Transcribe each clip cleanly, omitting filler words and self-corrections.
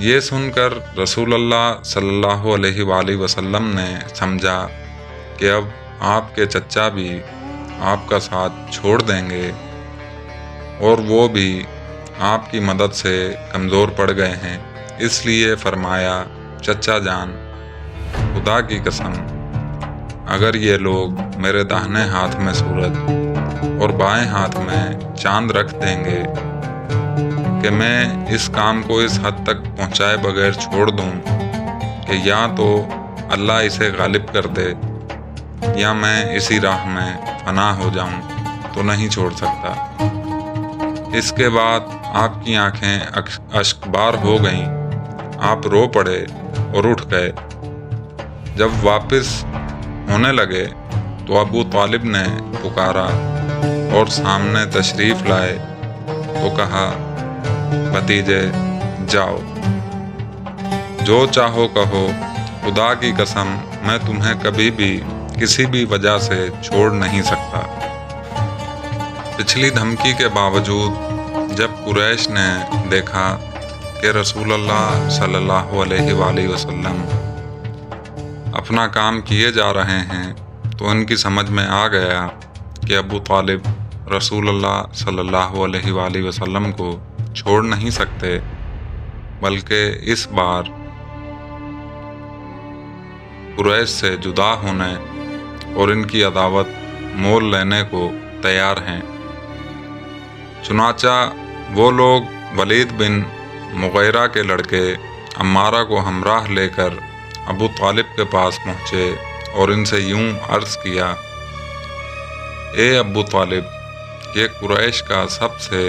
یہ سن کر رسول اللہ صلی اللہ علیہ وآلہ وسلم نے سمجھا کہ اب آپ کے چچا بھی آپ کا ساتھ چھوڑ دیں گے اور وہ بھی آپ کی مدد سے کمزور پڑ گئے ہیں، اس لیے فرمایا چچا جان، خدا کی قسم اگر یہ لوگ میرے داہنے ہاتھ میں سورج اور بائیں ہاتھ میں چاند رکھ دیں گے کہ میں اس کام کو اس حد تک پہنچائے بغیر چھوڑ دوں کہ یا تو اللہ اسے غالب کر دے یا میں اسی راہ میں فنا ہو جاؤں، تو نہیں چھوڑ سکتا۔ اس کے بعد آپ کی آنکھیں اشکبار ہو گئیں، آپ رو پڑے اور اٹھ گئے۔ جب واپس ہونے لگے تو ابو طالب نے پکارا اور سامنے تشریف لائے تو کہا، بھتیجے جاؤ، جو چاہو کہو، خدا کی قسم میں تمہیں کبھی بھی کسی بھی وجہ سے چھوڑ نہیں سکتا۔ پچھلی دھمکی کے باوجود جب قریش نے دیکھا کہ رسول اللہ صلی اللہ علیہ وآلہ وسلم اپنا کام کیے جا رہے ہیں تو ان کی سمجھ میں آ گیا کہ ابو طالب رسول اللہ صلی اللہ علیہ وآلہ وسلم کو چھوڑ نہیں سکتے، بلکہ اس بار قریش سے جدا ہونے اور ان کی عداوت مول لینے کو تیار ہیں۔ چنانچہ وہ لوگ ولید بن مغیرہ کے لڑکے عمارہ کو ہمراہ لے کر ابو طالب کے پاس پہنچے اور ان سے یوں عرض کیا، اے ابو طالب، یہ قریش کا سب سے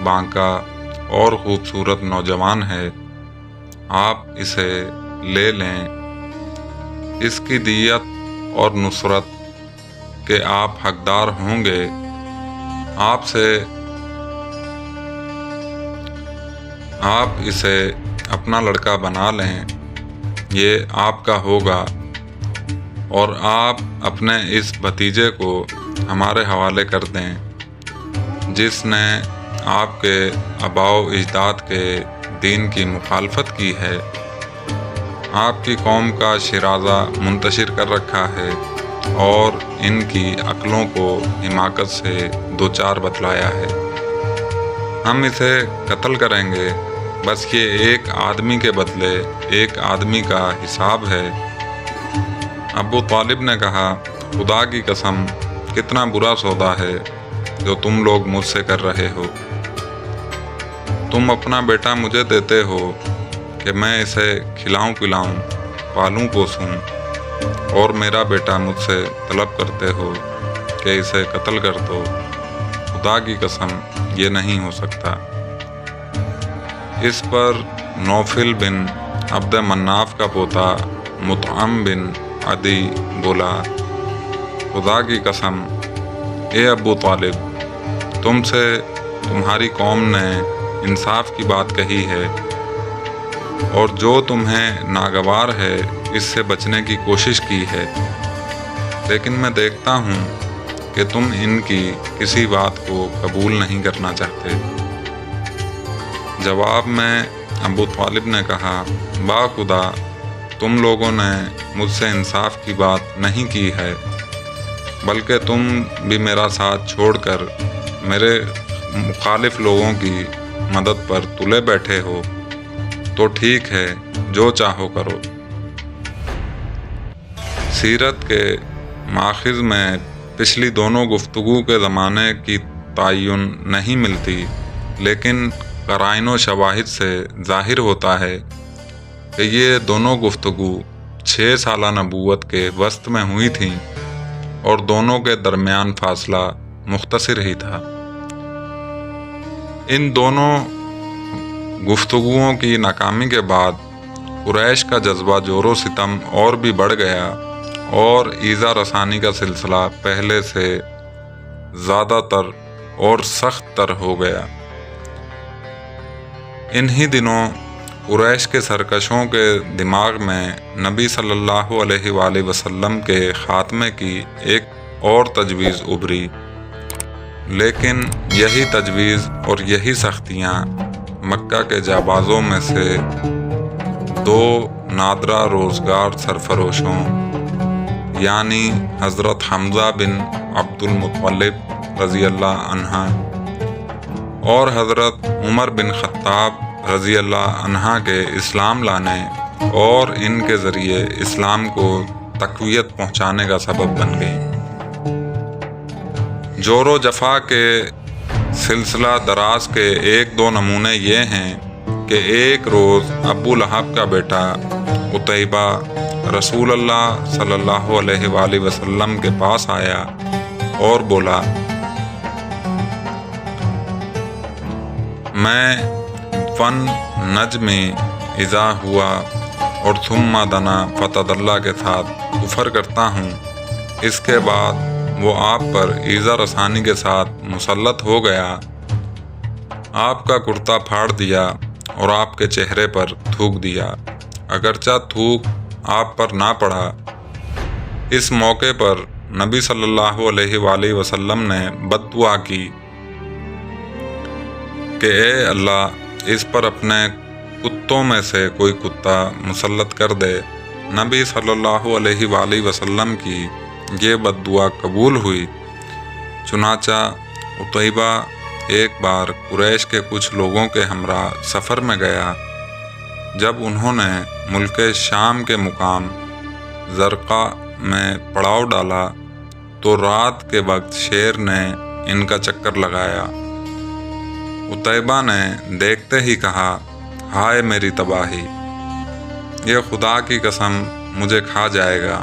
بانکا اور خوبصورت نوجوان ہے، آپ اسے لے لیں، اس کی دیت اور نصرت کے آپ حقدار ہوں گے، آپ اسے اپنا لڑکا بنا لیں، یہ آپ کا ہوگا، اور آپ اپنے اس بھتیجے کو ہمارے حوالے کر دیں جس نے آپ کے آباء و اجداد کے دین کی مخالفت کی ہے، آپ کی قوم کا شرازہ منتشر کر رکھا ہے اور ان کی عقلوں کو حماقت سے دوچار بتلایا ہے۔ ہم اسے قتل کریں گے، بس یہ ایک آدمی کے بدلے ایک آدمی کا حساب ہے۔ ابو طالب نے کہا، خدا کی قسم کتنا برا سودا ہے جو تم لوگ مجھ سے کر رہے ہو۔ تم اپنا بیٹا مجھے دیتے ہو کہ میں اسے کھلاؤں پلاؤں، پالوں پوسوں، اور میرا بیٹا مجھ سے طلب کرتے ہو کہ اسے قتل کر دو۔ خدا کی قسم یہ نہیں ہو سکتا۔ اس پر نوفل بن عبد مناف کا پوتا مطعم بن عدی بولا، خدا کی قسم اے ابو طالب، تم سے تمہاری قوم نے انصاف کی بات کہی ہے، اور جو تمہیں ناگوار ہے اس سے بچنے کی کوشش کی ہے، لیکن میں دیکھتا ہوں کہ تم ان کی کسی بات کو قبول نہیں کرنا چاہتے۔ جواب میں ابو طالب نے کہا، با خدا تم لوگوں نے مجھ سے انصاف کی بات نہیں کی ہے، بلکہ تم بھی میرا ساتھ چھوڑ کر میرے مخالف لوگوں کی مدد پر تلے بیٹھے ہو، تو ٹھیک ہے، جو چاہو کرو۔ سیرت کے ماخذ میں پچھلی دونوں گفتگو کے زمانے کی تعین نہیں ملتی، لیکن قرائن و شواہد سے ظاہر ہوتا ہے کہ یہ دونوں گفتگو 6 سالہ نبوت کے وسط میں ہوئی تھیں اور دونوں کے درمیان فاصلہ مختصر ہی تھا۔ ان دونوں گفتگوؤں کی ناکامی کے بعد قریش کا جذبہ زور و ستم اور بھی بڑھ گیا اور ایذا رسانی کا سلسلہ پہلے سے زیادہ تر اور سخت تر ہو گیا۔ انہی دنوں قریش کے سرکشوں کے دماغ میں نبی صلی اللہ علیہ وآلہ وسلم کے خاتمے کی ایک اور تجویز ابھری، لیکن یہی تجویز اور یہی سختیاں مکہ کے جابازوں میں سے 2 نادرہ روزگار سرفروشوں یعنی حضرت حمزہ بن عبد المطلب رضی اللہ عنہ اور حضرت عمر بن خطاب رضی اللہ عنہ کے اسلام لانے اور ان کے ذریعے اسلام کو تقویت پہنچانے کا سبب بن گئی۔ جور و جفا کے سلسلہ دراز کے 1-2 نمونے یہ ہیں کہ ایک روز ابو لہب کا بیٹا عتیبہ رسول اللہ صلی اللہ علیہ وآلہ وسلم کے پاس آیا اور بولا، میں فن نجمی اذا ہوا اور ثم دنا فتدلی کے ساتھ کفر کرتا ہوں۔ اس کے بعد وہ آپ پر ایذا رسانی کے ساتھ مسلط ہو گیا، آپ کا کرتا پھاڑ دیا اور آپ کے چہرے پر تھوک دیا، اگرچہ تھوک آپ پر نہ پڑا۔ اس موقع پر نبی صلی اللہ علیہ وآلہ وسلم نے بد دعا کی کہ اے اللہ اس پر اپنے کتوں میں سے کوئی کتا مسلط کر دے۔ نبی صلی اللہ علیہ وآلہ وسلم کی یہ بد دعا قبول ہوئی۔ چنانچہ عتیبہ ایک بار قریش کے کچھ لوگوں کے ہمراہ سفر میں گیا۔ جب انہوں نے ملک شام کے مقام زرقہ میں پڑاؤ ڈالا تو رات کے وقت شیر نے ان کا چکر لگایا۔ عتیبہ نے دیکھتے ہی کہا، ہائے میری تباہی، یہ خدا کی قسم مجھے کھا جائے گا،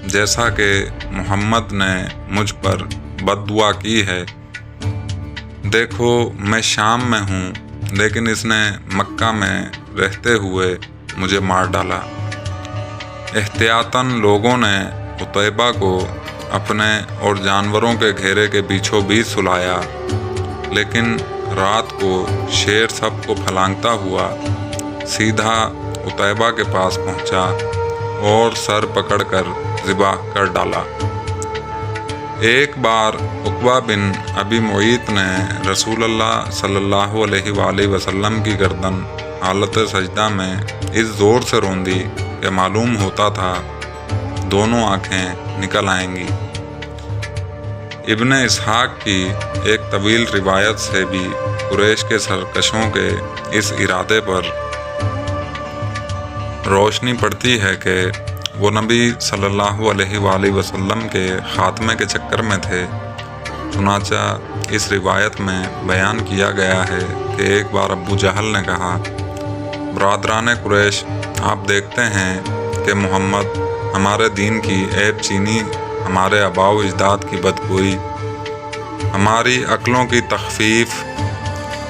جیسا کہ محمد نے مجھ پر بد دعا کی ہے۔ دیکھو میں شام میں ہوں لیکن اس نے مکہ میں رہتے ہوئے مجھے مار ڈالا۔ احتیاطاً لوگوں نے عتیبہ کو اپنے اور جانوروں کے گھیرے کے بیچوں بیچ سلایا، لیکن رات کو شیر سب کو پھلانگتا ہوا سیدھا عتیبہ کے پاس پہنچا اور سر پکڑ کر ذبح کر ڈالا۔ ایک بار عقبہ بن ابی معیط نے رسول اللہ صلی اللہ علیہ وآلہ وسلم کی گردن حالت سجدہ میں اس زور سے روندی کہ معلوم ہوتا تھا دونوں آنکھیں نکل آئیں گی۔ ابن اسحاق کی ایک طویل روایت سے بھی قریش کے سرکشوں کے اس ارادے پر روشنی پڑتی ہے کہ وہ نبی صلی اللہ علیہ وآلہ وسلم کے خاتمے کے چکر میں تھے۔ چنانچہ اس روایت میں بیان کیا گیا ہے کہ ایک بار ابو جہل نے کہا، برادران قریش، آپ دیکھتے ہیں کہ محمد ہمارے دین کی عیب چینی، ہمارے آباء و اجداد کی بدگوئی، ہماری عقلوں کی تخفیف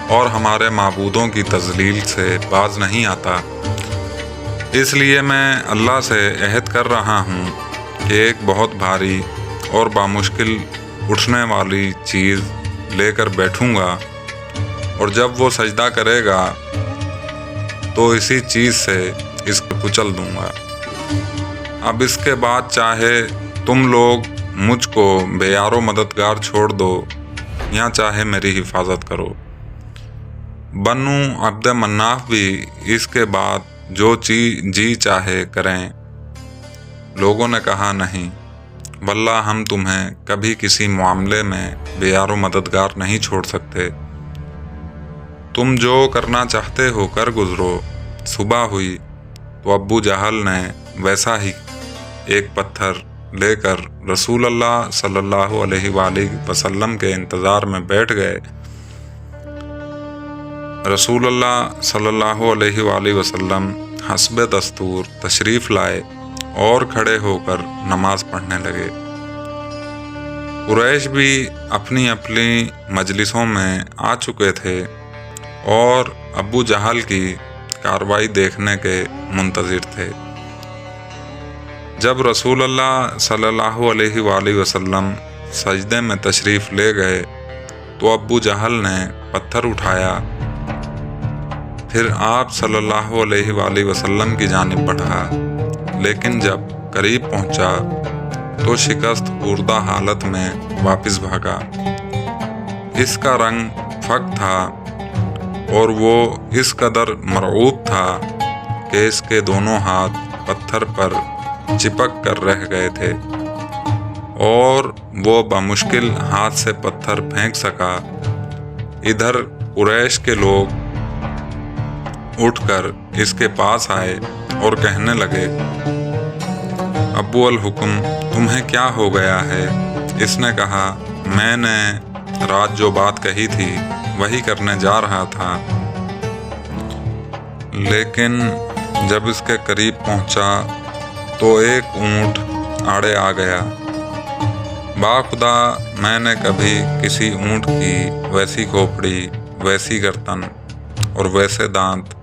اور ہمارے معبودوں کی تذلیل سے باز نہیں آتا۔ اس لیے میں اللہ سے عہد کر رہا ہوں کہ ایک بہت بھاری اور بامشکل اٹھنے والی چیز لے کر بیٹھوں گا، اور جب وہ سجدہ کرے گا تو اسی چیز سے اس کو کچل دوں گا۔ اب اس کے بعد چاہے تم لوگ مجھ کو بے یار و مددگار چھوڑ دو یا چاہے میری حفاظت کرو۔ بنو عبد مناف بھی اس کے بعد جو جی چاہے کریں۔ لوگوں نے کہا، نہیں واللہ ہم تمہیں کبھی کسی معاملے میں بے یار و مددگار نہیں چھوڑ سکتے، تم جو کرنا چاہتے ہو کر گزرو۔ صبح ہوئی تو ابو جہل نے ویسا ہی ایک پتھر لے کر رسول اللہ صلی اللہ علیہ وآلہ وسلم کے انتظار میں بیٹھ گئے۔ رسول اللہ صلی اللہ علیہ وآلہ وسلم حسب دستور تشریف لائے اور کھڑے ہو کر نماز پڑھنے لگے۔ قریش بھی اپنی اپنی مجلسوں میں آ چکے تھے اور ابو جہل کی کارروائی دیکھنے کے منتظر تھے۔ جب رسول اللہ صلی اللہ علیہ وآلہ وسلم سجدے میں تشریف لے گئے تو ابو جہل نے پتھر اٹھایا، پھر آپ صلی اللہ علیہ وآلہ وسلم کی جانب بڑھا، لیکن جب قریب پہنچا تو شکست خوردہ حالت میں واپس بھاگا۔ اس کا رنگ پھک تھا اور وہ اس قدر مرعوب تھا کہ اس کے دونوں ہاتھ پتھر پر چپک کر رہ گئے تھے اور وہ بمشکل ہاتھ سے پتھر پھینک سکا۔ ادھر قریش کے لوگ اٹھ کر اس کے پاس آئے اور کہنے لگے، ابو الحکم تمہیں کیا ہو گیا ہے؟ اس نے کہا، میں نے رات جو بات کہی تھی وہی کرنے جا رہا تھا، لیکن جب اس کے قریب پہنچا تو ایک اونٹ آڑے آ گیا۔ باخدا میں نے کبھی کسی اونٹ کی ویسی کھوپڑی، ویسی گردن اور ویسے دانت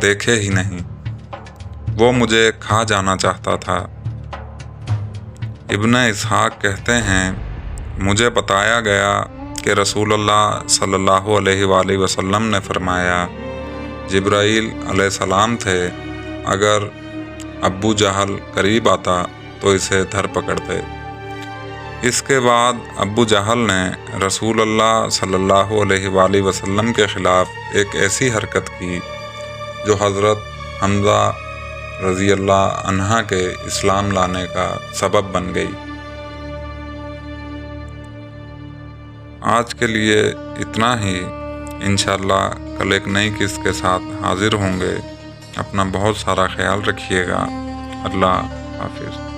دیکھے ہی نہیں۔ وہ مجھے کھا جانا چاہتا تھا۔ ابن اسحاق کہتے ہیں، مجھے بتایا گیا کہ رسول اللہ صلی اللہ علیہ وآلہ وسلم نے فرمایا، جبرائیل علیہ السلام تھے، اگر ابو جہل قریب آتا تو اسے دھر پکڑتے۔ اس کے بعد ابو جہل نے رسول اللہ صلی اللہ علیہ وآلہ وسلم کے خلاف ایک ایسی حرکت کی جو حضرت حمزہ رضی اللہ عنہ کے اسلام لانے کا سبب بن گئی۔ آج کے لیے اتنا ہی، انشاءاللہ کل ایک نئی قسط کے ساتھ حاضر ہوں گے۔ اپنا بہت سارا خیال رکھیے گا۔ اللہ حافظ۔